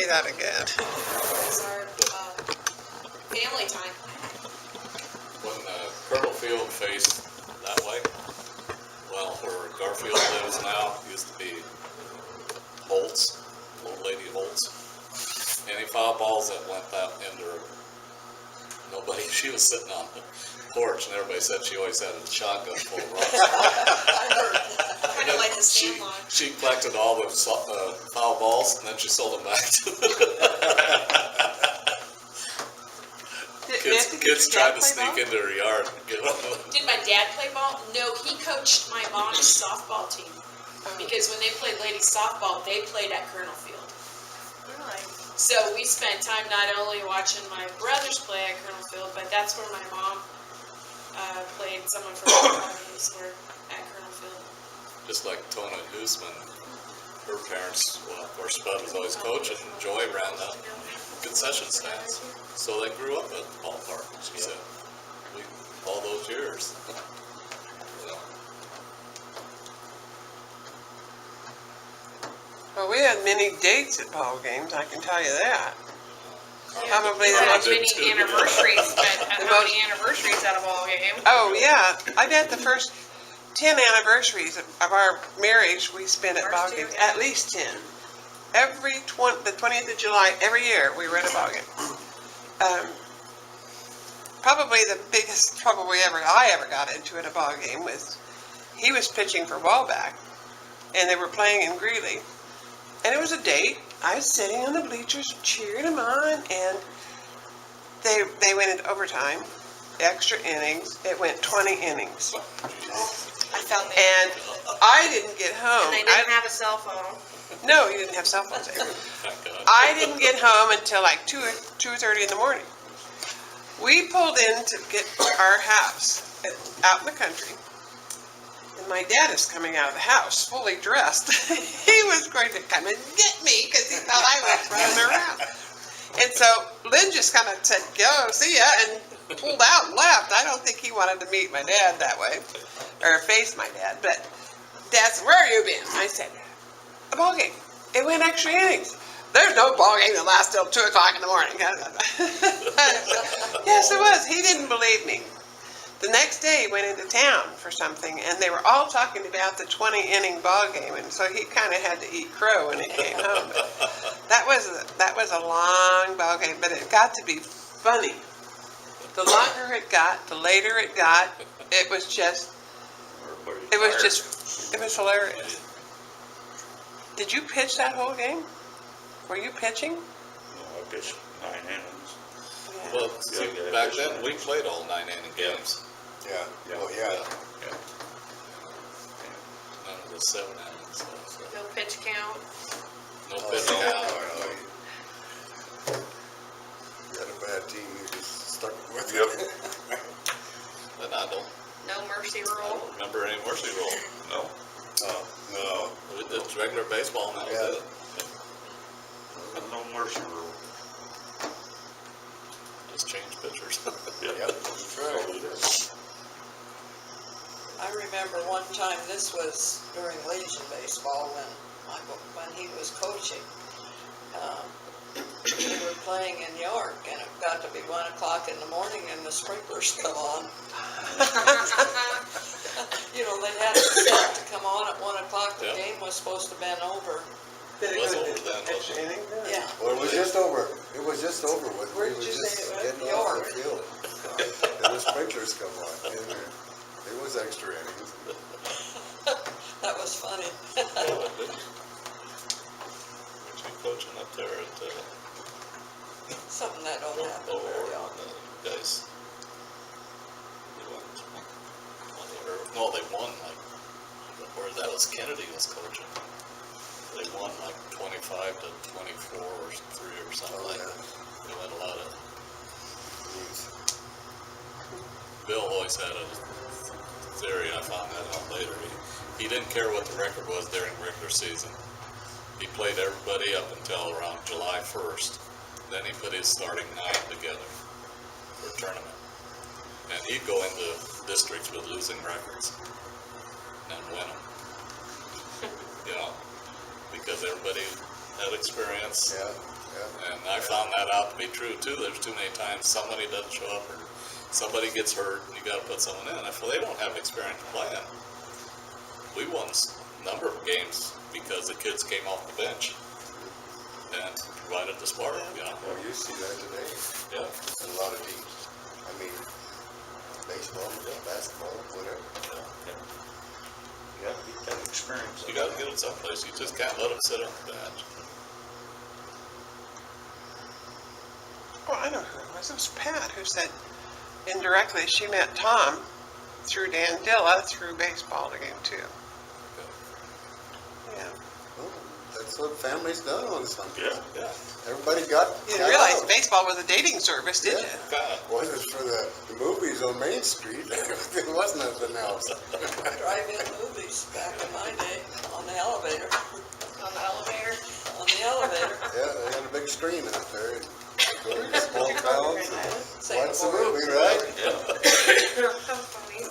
Say that again. It's our family time. When Colonel Field faced that way, well, where Garfield lives now, used to be Holtz, old lady Holtz. Any foul balls that went that into her, nobody, she was sitting on the porch and everybody said she always had a shotgun full of rocks. Kind of like the She, Sandlot. she collected all the foul balls and then she sold them back to the kids tried to sneak into her yard and get them. Did my dad play ball? No, he coached my mom's softball team. Because when they played ladies softball, they played at Colonel Field. Really? So we spent time not only watching my brothers play at Colonel Field, but that's where my mom played. Someone from my parents were at Colonel Field. Just like Tona Guzman, her parents, well, of course, Spud was always coaching, and Joy ran the concession stands. So they grew up at the ballpark, she said, all those years. Well, we had many dates at ball games, I can tell you that. Probably So the how most. many anniversaries, but how many anniversaries at a ball game? Oh, yeah. I did the first 10 anniversaries of our marriage we spent at Ours ball too, games. yeah. At least 10. The 20th of July, every year, we were at a ball game. Probably the biggest trouble I ever got into at a ball game was he was pitching for Wallback, and they were playing in Greeley. And it was a date. I was sitting on the bleachers cheering them on, and they went into overtime, extra innings. It went 20 innings. I felt that. And I didn't get home. And they didn't have a cell phone. No, you didn't have cell phones there. Thank God. I didn't get home until like 2:30 in the morning. We pulled in to get our house out in the country. And my dad is coming out of the house, fully dressed. He was going to come and get me because he thought I was running around. And so Len just kind of said, "Go, see ya," and pulled out and left. I don't think he wanted to meet my dad that way, or face my dad. But Dad said, "Where have you been?" I said, "A ball game. It went extra innings. There's no ball game that lasts till 2 o'clock in the morning." Yes, it was. He didn't believe me. The next day, he went into town for something, and they were all talking about the 20-inning ball game, and so he kind of had to eat crow when he came home. But that was a long ball game, but it got to be funny. The longer it got, the later it got. It was hilarious. Did you pitch that whole game? Were you pitching? No, I pitched 9 innings. Yeah. Well, see, back then, we played all 9-inning games. Yeah, oh, yeah. Yeah. None of the 7-inning stuff. So. No pitch count. No Oh, pitch no, count. You had a bad team, you just stuck with it. Yep. But I don't No mercy rule. remember any mercy rule. No. No. It's regular baseball now. Yeah. No mercy rule. Just change pitchers. Yep, that's right. I remember one time, this was during Legion baseball when he was coaching. We were playing in York, and it got to be 1 o'clock in the morning, and the sprinklers come on. You know, they had it set to come on at 1 o'clock. The Yeah. game was supposed to have been over. Did it was go over into then, extra wasn't innings? Yeah. Well, it was just over. It was just over with. Where We did were you say just it was? getting off York. the field. And the sprinklers come on. And it was extra innings. That was funny. Weren't you coaching up there at Something that don't happen very often. the guys? They won. No, they won like, or that was Kennedy was coaching. They won like 25 to 24 or 3 or something Oh, like yeah. that. They won a lot of. Jeez. Bill always had a theory. I found that out later. He didn't care what the record was during regular season. He played everybody up until around July 1st. Then he put his starting 9 together for a tournament. And he'd go into districts with losing records and win them. You know, because everybody had experience. Yeah. And I found that out to be true too. There's too many times somebody doesn't show up or somebody gets hurt and you gotta put someone in. If they don't have experience playing, we won a number of games because the kids came off the bench and provided the spark, you know. Well, you see that today Yeah. in a lot of teams. I mean, baseball, basketball, whatever. You gotta get that experience. You gotta get them someplace. You just can't let them sit on the bench. Well, I know who it was. It was Pat who said indirectly she met Tom through Dan Dilla through baseball game too. Yeah. Oh, that's what families done on Sunday. Yeah. Yeah. Everybody got. You didn't realize baseball was a dating service, did you? God. Wasn't for the movies on Main Street. There was nothing else. Drive-in movies back in my day on the elevator. On the elevator. On the elevator. Yeah, they had a big screen out there. And go to the small towns and Same watch the board. movie, right? Yeah. How funny.